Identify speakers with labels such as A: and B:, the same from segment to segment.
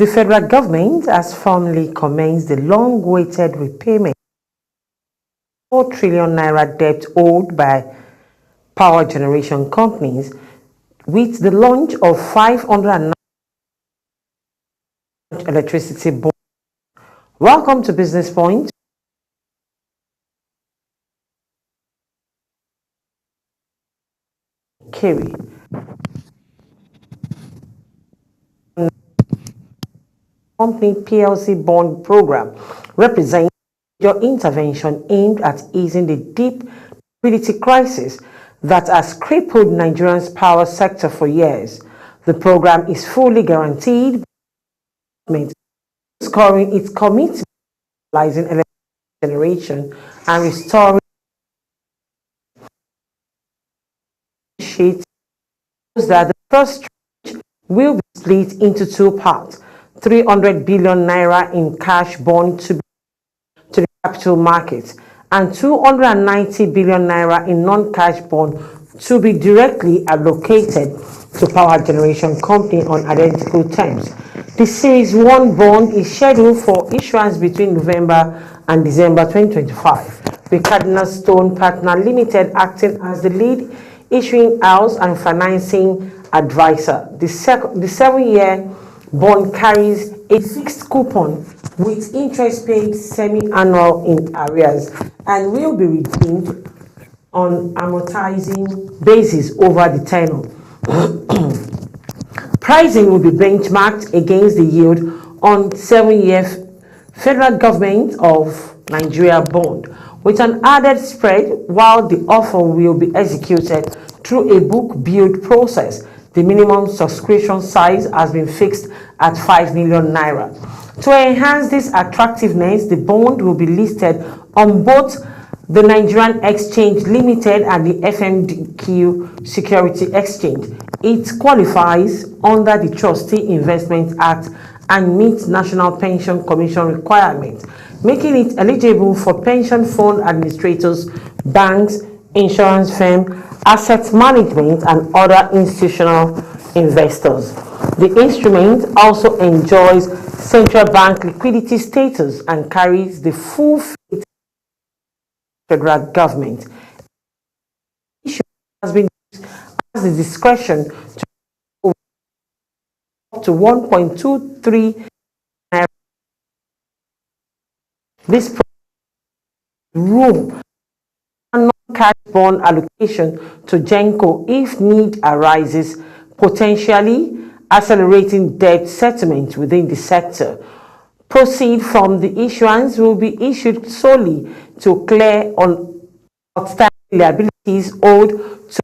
A: The federal government has formally commenced the long-awaited repayment of 4 trillion naira debt owed by power generation companies with the launch of 509 electricity bonds. Welcome to Business Point. Kerry. Company PLC bond program represents your intervention aimed at easing the deep liquidity crisis that has crippled Nigeria's power sector for years. The program is fully guaranteed by scoring its commitment to stabilizing electricity generation and restoring sheet that the first tranche will be split into two parts. 300 billion naira in cash bond to the capital markets and 290 billion naira in non-cash bond to be directly allocated to power generation company on identical terms. The Series 1 bond is scheduled for issuance between November and December 2025, with Cardinal Stone Partner Limited acting as the lead issuing house and financing advisor. The 7-year bond carries a fixed coupon with interest paid semi-annual in arrears and will be redeemed on amortizing basis over the tenure. Pricing will be benchmarked against the yield on 7-year federal government of Nigeria bond with an added spread, while the offer will be executed through a book build process. The minimum subscription size has been fixed at 5 million naira. To enhance this attractiveness, the bond will be listed on both the Nigerian Exchange Limited and the FMDQ Security Exchange. It qualifies under the Trustee Investment Act and meets National Pension Commission requirements, making it eligible for pension fund administrators, banks, insurance firms, asset management, and other institutional investors. The instrument also enjoys central bank liquidity status and carries the full faith of the federal government. The issue has been used as the discretion to up to 1.23 naira. This room cash bond allocation to Genco if need arises, potentially accelerating debt settlement within the sector. Proceeds from the issuance will be issued solely to clear on outstanding liabilities owed to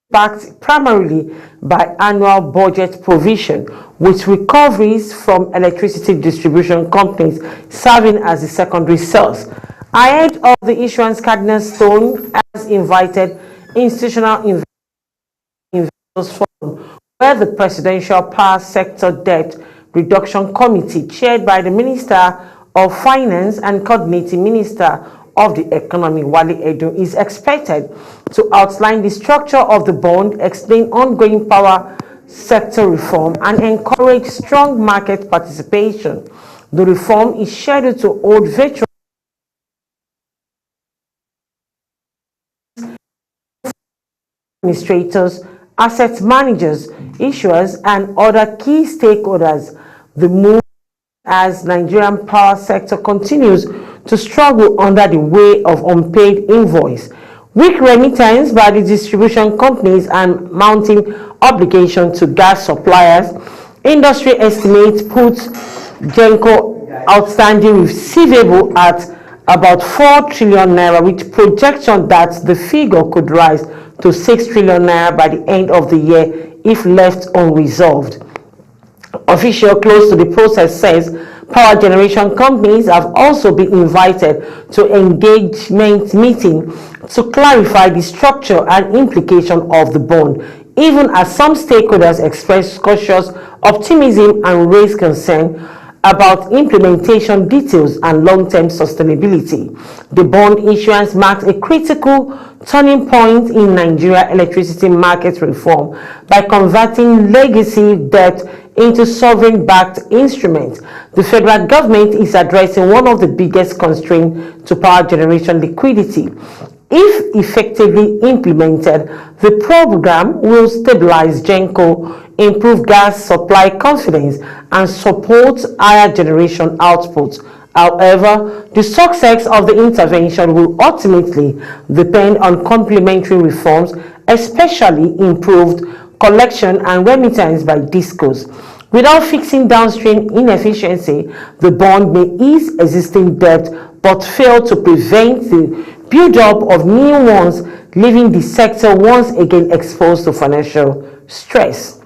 A: backed primarily by annual budget provision, with recoveries from electricity distribution companies serving as the secondary source. Ahead of the issuance, Cardinal Stone has invited institutional investors forum, where the Presidential Power Sector Debt Reduction Committee, chaired by the Minister of Finance and Coordinating Minister of the Economy, Wale Edun, is expected to outline the structure of the bond, explain ongoing power sector reform, and encourage strong market participation. The reform is scheduled to hold virtual administrators, asset managers, issuers, and other key stakeholders. The move as Nigerian power sector continues to struggle under the weight of unpaid invoice, weak remittance by the distribution companies, and mounting obligation to gas suppliers. Industry estimates put Genco outstanding receivable at about 4 trillion naira, with projection that the figure could rise to 6 trillion naira by the end of the year if left unresolved. Official close to the process says power generation companies have also been invited to engagement meeting to clarify the structure and implication of the bond, even as some stakeholders express cautious optimism and raise concern about implementation details and long-term sustainability. The bond issuance marks a critical turning point in Nigeria electricity market reform by converting legacy debt into sovereign-backed instruments. The federal government is addressing one of the biggest constraints to power generation liquidity. If effectively implemented, the program will stabilize GENCO, improve gas supply confidence, and support higher generation output. However, the success of the intervention will ultimately depend on complementary reforms, especially improved collection and remittance by DISCOs. Without fixing downstream inefficiency, the bond may ease existing debt but fail to prevent the build-up of new ones, leaving the sector once again exposed to financial stress.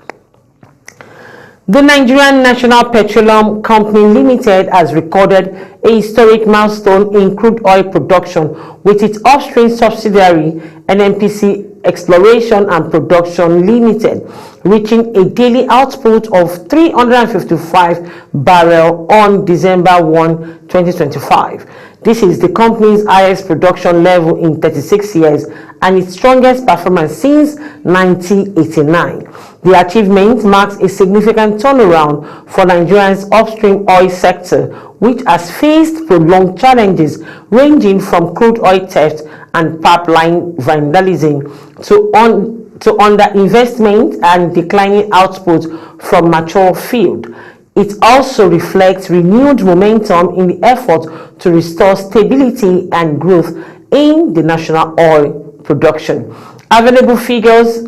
A: The Nigerian National Petroleum Company Limited has recorded a historic milestone in crude oil production with its upstream subsidiary NNPC Exploration and Production Limited, reaching a daily output of 355 barrels on December 1, 2025. This is the company's highest production level in 36 years and its strongest performance since 1989. The achievement marks a significant turnaround for Nigeria's upstream oil sector, which has faced prolonged challenges ranging from crude oil theft and pipeline vandalism to underinvestment and declining output from mature field. It also reflects renewed momentum in the effort to restore stability and growth in the national oil production. Available figures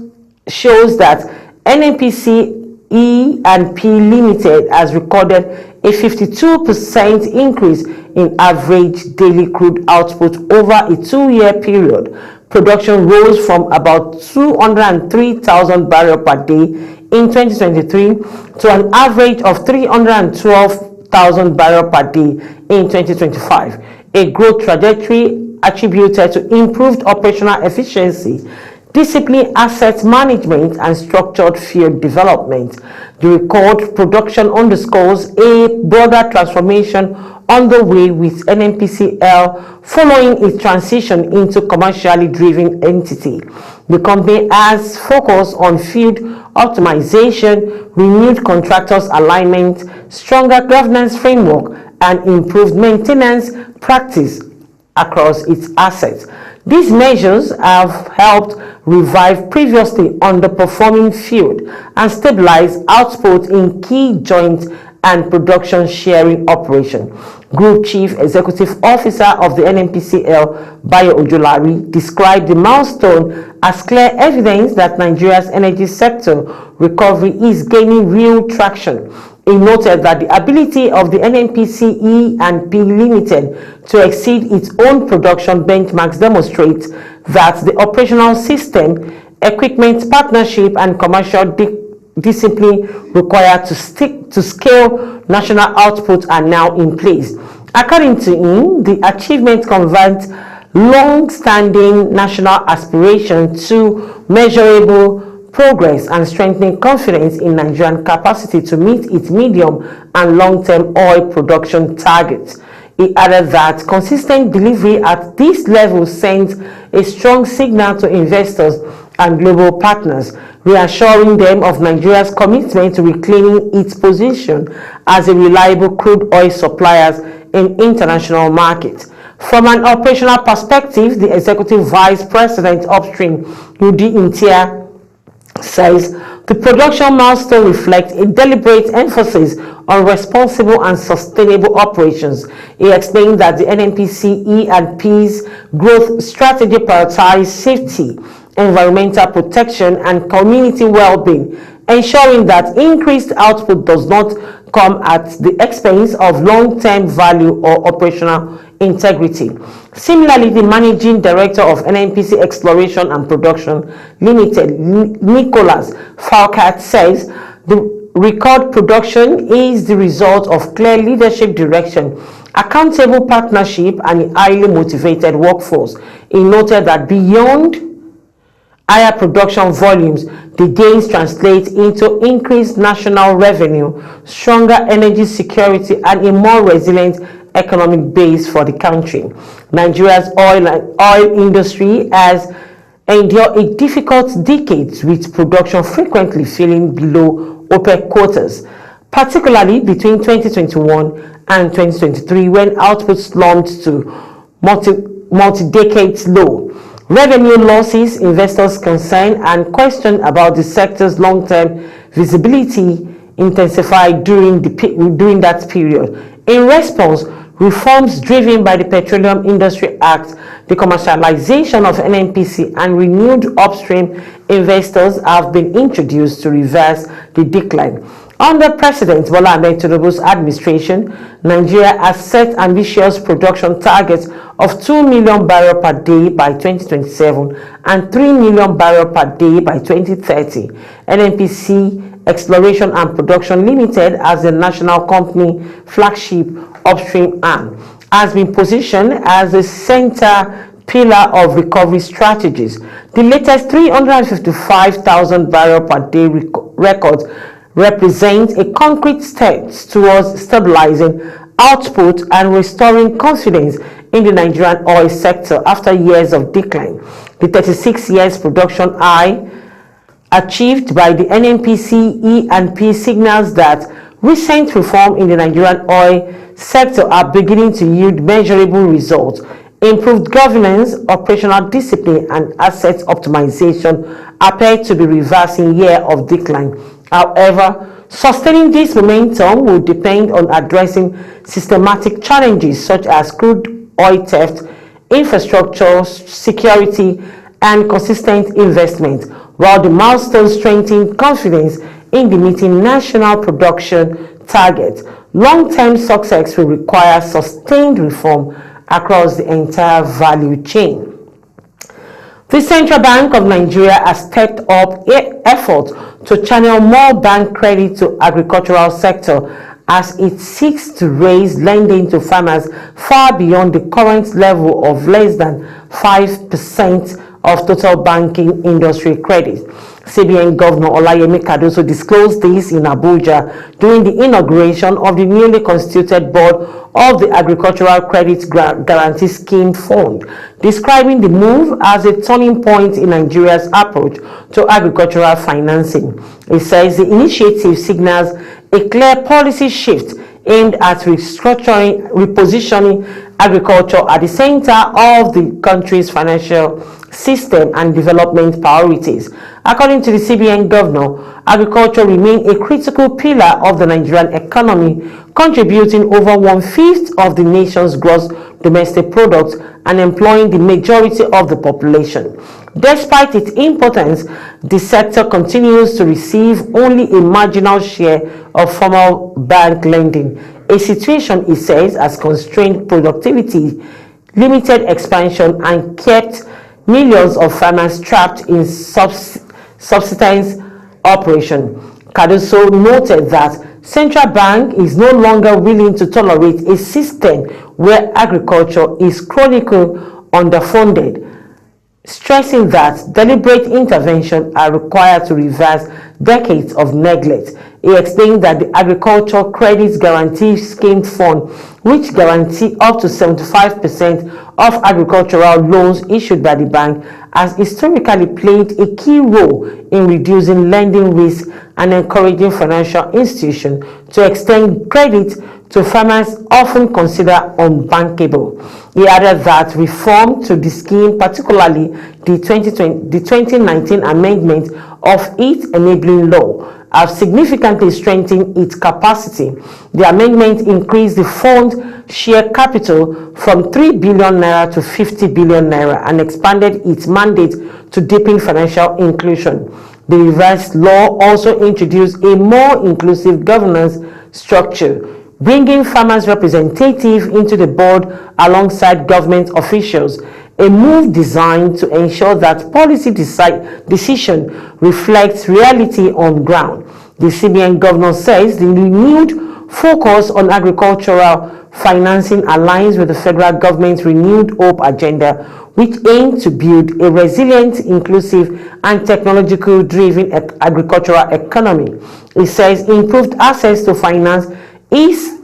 A: shows that NNPC E&P Limited has recorded a 52% increase in average daily crude output over a 2-year period. Production rose from about 203,000 barrels per day in 2023 to an average of 312,000 barrels per day in 2025, a growth trajectory attributed to improved operational efficiency, disciplined asset management, and structured field development. The record production underscores a broader transformation underway with NNPCL following its transition into commercially driven entity. The company has focused on field optimization, renewed contractors alignment, stronger governance framework, and improved maintenance practice across its assets. These measures have helped revive previously underperforming field and stabilize output in key joint and production sharing operation. Group Chief Executive Officer of the NNPCL, Bayo Ojulari, described the milestone as clear evidence that Nigeria's energy sector recovery is gaining real traction. He noted that the ability of the NNPC E&P Limited to exceed its own production benchmarks demonstrates that the operational system, equipment partnership, and commercial discipline required to scale national output are now in place. According to him, the achievement converts long-standing national aspiration to measurable progress and strengthening confidence in Nigerian capacity to meet its medium and long-term oil production targets. He added that consistent delivery at this level sends a strong signal to investors and global partners, reassuring them of Nigeria's commitment to reclaiming its position as a reliable crude oil supplier in international markets. From an operational perspective, the Executive Vice President Upstream, Yudi Intia, says the production milestone reflects a deliberate emphasis on responsible and sustainable operations. He explained that the NNPC E&P's growth strategy prioritizes safety, environmental protection, and community well-being, ensuring that increased output does not come at the expense of long-term value or operational integrity. Similarly, the Managing Director of NNPC Exploration and Production Limited, Nicholas Falcat, says the record production is the result of clear leadership direction, accountable partnership, and a highly motivated workforce. He noted that beyond higher production volumes, The gains translate into increased national revenue, stronger energy security, and a more resilient economic base for the country. Nigeria's oil industry has endured a difficult decade, with production frequently falling below OPEC quotas, particularly between 2021 and 2023, when output slumped to multi-decade low. Revenue losses, investors' concern, and question about the sector's long-term visibility intensified during that period. In response, reforms driven by the Petroleum Industry Act, the commercialization of NNPC, and renewed upstream investors have been introduced to reverse the decline. Under President Bola Ahmed Tinubu's administration, Nigeria has set ambitious production targets of 2 million barrels per day by 2027 and 3 million barrels per day by 2030. NNPC Exploration and Production Limited, as the national company flagship upstream arm, has been positioned as the center pillar of recovery strategies. The latest 355,000 barrels per day record represents a concrete step towards stabilizing output and restoring confidence in the Nigerian oil sector after years of decline. The 36 years production high achieved by the NNPC E&P signals that recent reform in the Nigerian oil sector are beginning to yield measurable results. Improved governance, operational discipline, and asset optimization appear to be reversing year of decline. However, sustaining this momentum will depend on addressing systematic challenges such as crude oil theft, infrastructure security, and consistent investment, while the milestones strengthen confidence in the meeting national production targets. Long-term success will require sustained reform across the entire value chain. The Central Bank of Nigeria has stepped up efforts to channel more bank credit to agricultural sector as it seeks to raise lending to farmers far beyond the current level of less than 5% of total banking industry credit. CBN Governor Olayemi Cardoso disclosed this in Abuja during the inauguration of the newly constituted board of the Agricultural Credit Guarantee Scheme Fund, describing the move as a turning point in Nigeria's approach to agricultural financing. It says the initiative signals a clear policy shift aimed at repositioning agriculture at the center of the country's financial system and development priorities. According to the CBN governor, agriculture remains a critical pillar of the Nigerian economy, contributing over 1/5 of the nation's gross domestic product and employing the majority of the population. Despite its importance, the sector continues to receive only a marginal share of formal bank lending, a situation, it says, has constrained productivity, limited expansion, and kept millions of farmers trapped in subsistence operation. Cardoso noted that Central Bank is no longer willing to tolerate a system where agriculture is chronically underfunded, stressing that deliberate intervention are required to reverse decades of neglect. He explained that the Agriculture Credit Guarantee Scheme Fund, which guarantees up to 75% of agricultural loans issued by the bank, has historically played a key role in reducing lending risk and encouraging financial institutions to extend credit to farmers often considered unbankable. He added that reform to the scheme, particularly the 2019 amendment of its enabling law, have significantly strengthened its capacity. The amendment increased the fund share capital from 3 billion naira to 50 billion naira and expanded its mandate to deepen financial inclusion. The revised law also introduced a more inclusive governance structure, bringing farmers' representatives into the board alongside government officials, a move designed to ensure that policy decision reflects reality on ground. The CBN governor says the renewed focus on agricultural financing aligns with the federal government's renewed hope agenda, which aim to build a resilient, inclusive, and technological-driven agricultural economy. It says improved access to finance is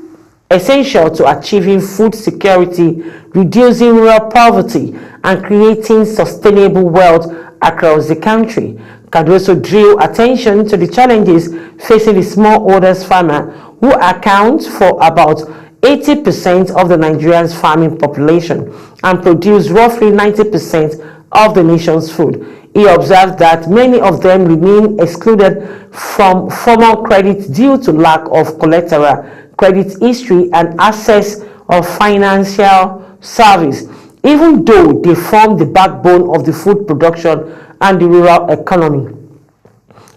A: essential to achieving food security, reducing rural poverty, and creating sustainable wealth across the country. Cardoso drew attention to the challenges facing the smallholders farmer, who account for about 80% of the Nigerian's farming population and produce roughly 90% of the nation's food. He observed that many of them remain excluded from formal credit due to lack of collateral, credit history, and access of financial service, even though they form the backbone of the food production and the rural economy.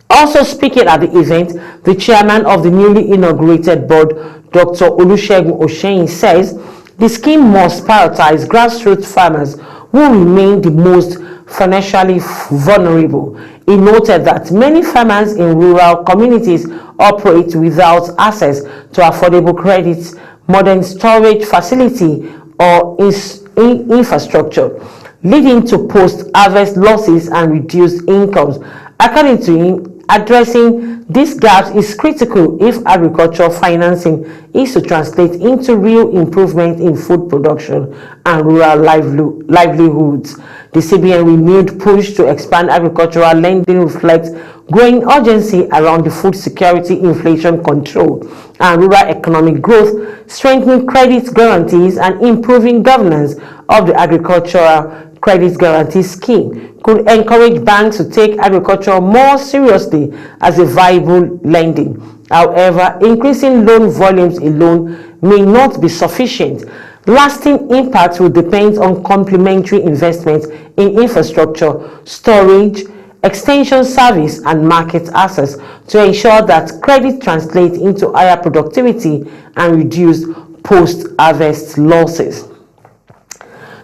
A: Also speaking at the event, the chairman of the newly inaugurated board, Dr. Olusegun Oseyin, says the scheme must prioritize grassroots farmers who remain the most financially vulnerable. He noted that many farmers in rural communities operate without access to affordable credit, modern storage facility, or infrastructure, leading to post-harvest losses and reduced incomes. According to him, addressing these gaps is critical if agricultural financing is to translate into real improvement in food production and rural livelihoods. The CBN renewed push to expand agricultural lending reflects growing urgency around the food security, inflation control, and rural economic growth, strengthening credit guarantees and improving governance of the agricultural credit guarantee scheme could encourage banks to take agriculture more seriously as a viable lending. However, increasing loan volumes alone may not be sufficient. Lasting impact will depend on complementary investments in infrastructure, storage, extension service, and market access to ensure that credit translates into higher productivity and reduced post-harvest losses.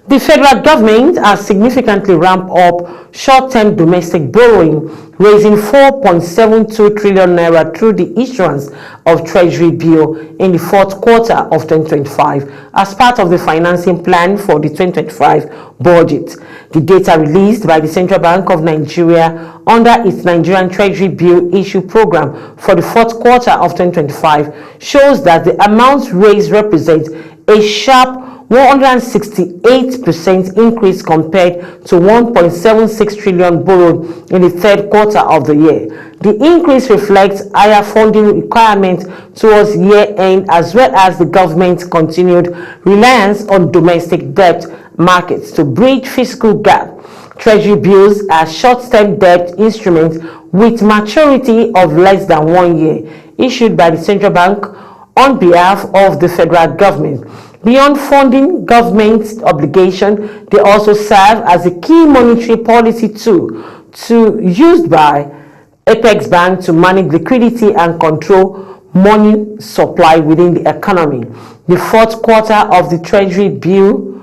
A: The federal government has significantly ramped up short-term domestic borrowing, raising 4.72 trillion naira through the issuance of Treasury bill in the fourth quarter of 2025 as part of the financing plan for the 2025 budget. The data released by the Central Bank of Nigeria under its Nigerian Treasury bill issue program for the fourth quarter of 2025 shows that the amounts raised represent a sharp 168% increase compared to 1.76 trillion borrowed in the third quarter of the year. The increase reflects higher funding requirements towards year-end as well as the government's continued reliance on domestic debt markets to bridge fiscal gap. Treasury bills are short-term debt instruments with maturity of less than 1 year, issued by the central bank on behalf of the federal government. Beyond funding government obligation, they also serve as a key monetary policy tool used by Apex Bank to manage liquidity and control money supply within the economy. The fourth quarter of the Treasury bill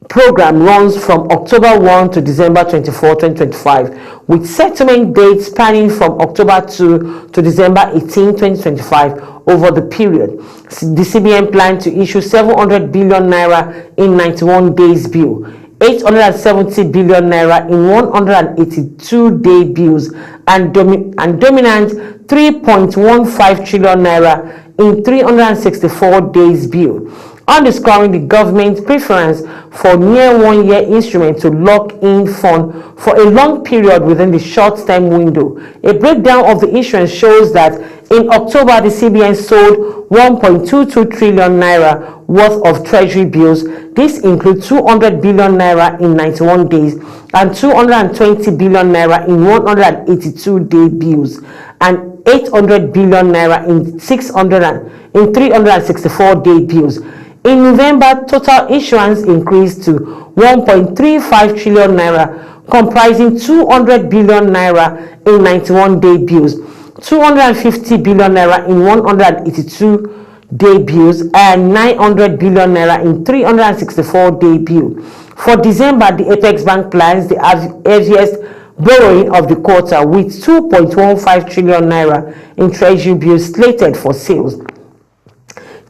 A: program runs from October 1 to December 24, 2025, with settlement dates spanning from October 2 to December 18, 2025 over the period. The CBN planned to issue 700 billion naira in 91 days bill, 870 billion naira in 182-day bills, and dominant 3.15 trillion naira in 364 days bill, underscoring the government's preference for near 1 year instruments to lock in funds for a long period within the short-term window. A breakdown of the issuance shows that in October, the CBN sold 1.22 trillion naira worth of treasury bills. This includes 200 billion naira in 91 days and 220 billion naira in 182-day bills, and 800 billion naira in 364-day bills. In November, total issuance increased to 1.35 trillion naira, comprising 200 billion naira in 91-day bills, 250 billion naira in 182-day bills, and 900 billion naira in 364-day bills. For December, the Apex Bank plans the heaviest borrowing of the quarter, with 2.15 trillion naira in treasury bills slated for sales.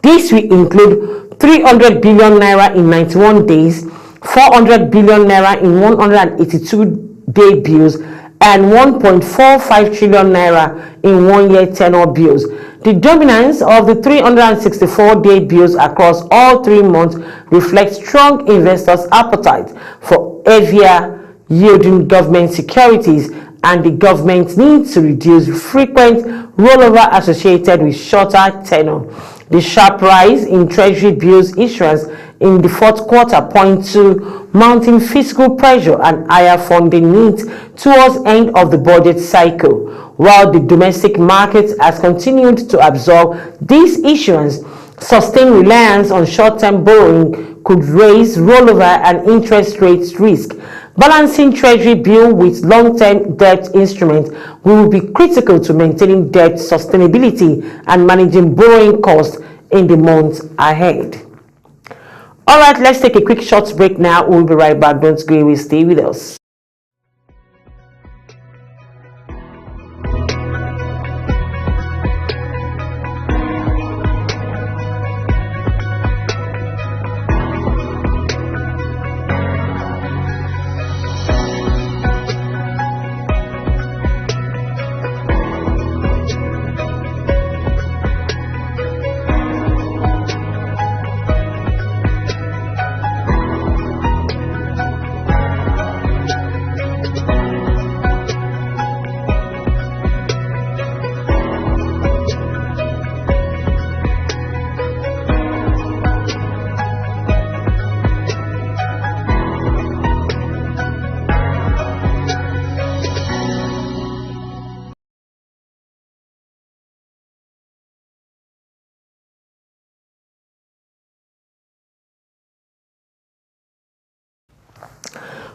A: This will include 300 billion naira in 91 days, 400 billion naira in 182-day bills, and 1.45 trillion naira in one-year tenor bills. The dominance of the 364-day bills across all 3 months reflects strong investors' appetite for heavier yielding government securities and the government's need to reduce frequent rollover associated with shorter tenor. The sharp rise in Treasury bills issuance in the fourth quarter points to mounting fiscal pressure and higher funding needs towards end of the budget cycle. While the domestic market has continued to absorb this issuance, sustained reliance on short-term borrowing could raise rollover and interest rates risk. Balancing Treasury bill with long-term debt instruments will be critical to maintaining debt sustainability and managing borrowing costs in the months ahead. All right, let's take a quick short break now. We'll be right back. Don't go away. Stay with us.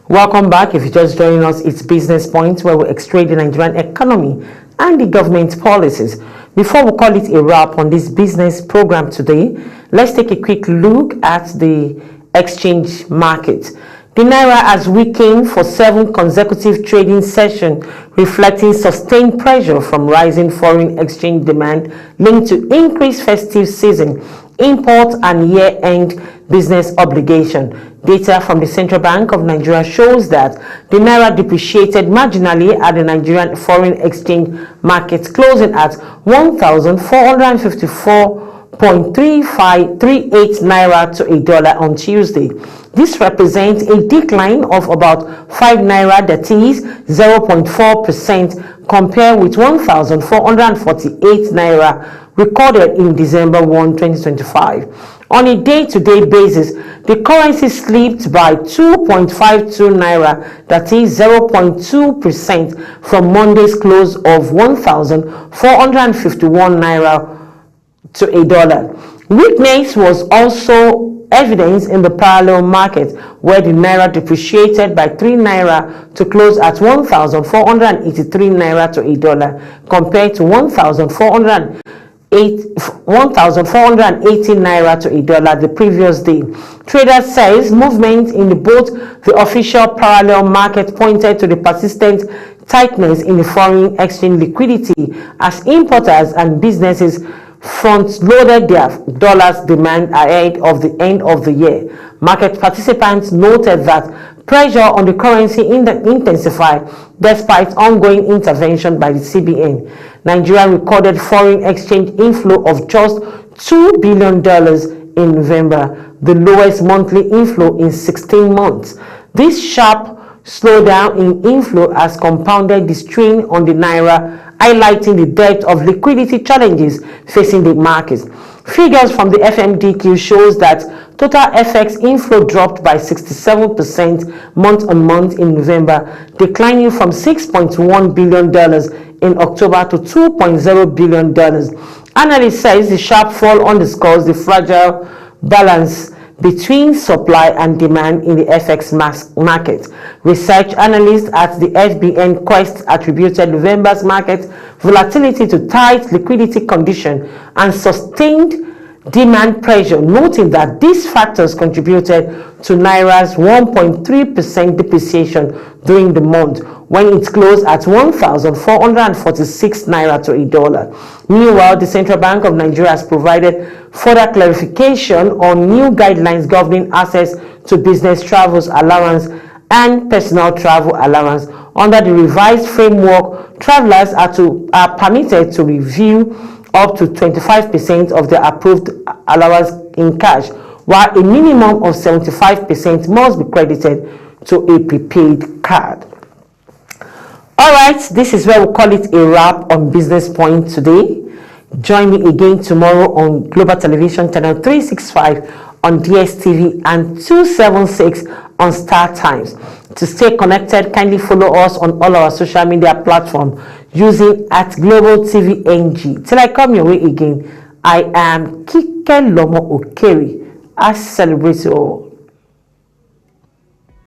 A: Welcome back. If you're just joining us, it's Business Points, where we extract the Nigerian economy and the government policies. Before we call it a wrap on this business program today, let's take a quick look at the exchange market. The Naira has weakened for 7 consecutive trading sessions, reflecting sustained pressure from rising foreign exchange demand linked to increased festive season, import and year-end business obligation. Data from the Central Bank of Nigeria shows that the Naira depreciated marginally at the Nigerian foreign exchange market, closing at 1,454.38 Naira to a dollar on Tuesday. This represents a decline of about 5 Naira, that is 0.4%, compared with 1,448 Naira recorded in December 1, 2025. On a day-to-day basis, the currency slipped by 2.52 Naira, that is 0.2%, from Monday's close of 1,451 Naira to a dollar. Weakness was also evidence in the parallel market, where the Naira depreciated by 3 Naira to close at 1,483 Naira to a dollar, compared to 1,480 Naira to a dollar the previous day. Traders says movement in both the official parallel market pointed to the persistent tightness in the foreign exchange liquidity as importers and businesses front-loaded their dollars demand ahead of the end of the year. Market participants noted that pressure on the currency intensified despite ongoing intervention by the CBN. Nigeria recorded foreign exchange inflow of just $2 billion in November, the lowest monthly inflow in 16 months. This sharp slowdown in inflow has compounded the strain on the Naira, highlighting the depth of liquidity challenges facing the markets. Figures from the FMDQ shows that total FX inflow dropped by 67% month-on-month in November, declining from $6.1 billion in October to $2.0 billion. Analysts say the sharp fall underscores the fragile balance between supply and demand in the FX market. Research analysts at the FBN Quest attributed November's market volatility to tight liquidity conditions and sustained demand pressure, noting that these factors contributed to Naira's 1.3% depreciation during the month, when it closed at 1,446 Naira to a dollar. Meanwhile, the Central Bank of Nigeria has provided further clarification on new guidelines governing access to business travels allowance and personal travel allowance. Under the revised framework, travelers are permitted to review up to 25% of the approved allowance in cash, while a minimum of 75% must be credited to a prepaid card. All right, this is where we call it a wrap on Business Point today. Join me again tomorrow on Global Television Channel 365 on DSTV and 276 on Star Times. To stay connected, kindly follow us on all our social media platforms using @GlobalTVNG. Till I come your way again, I am Kike Lomo Okeri. I celebrate you all.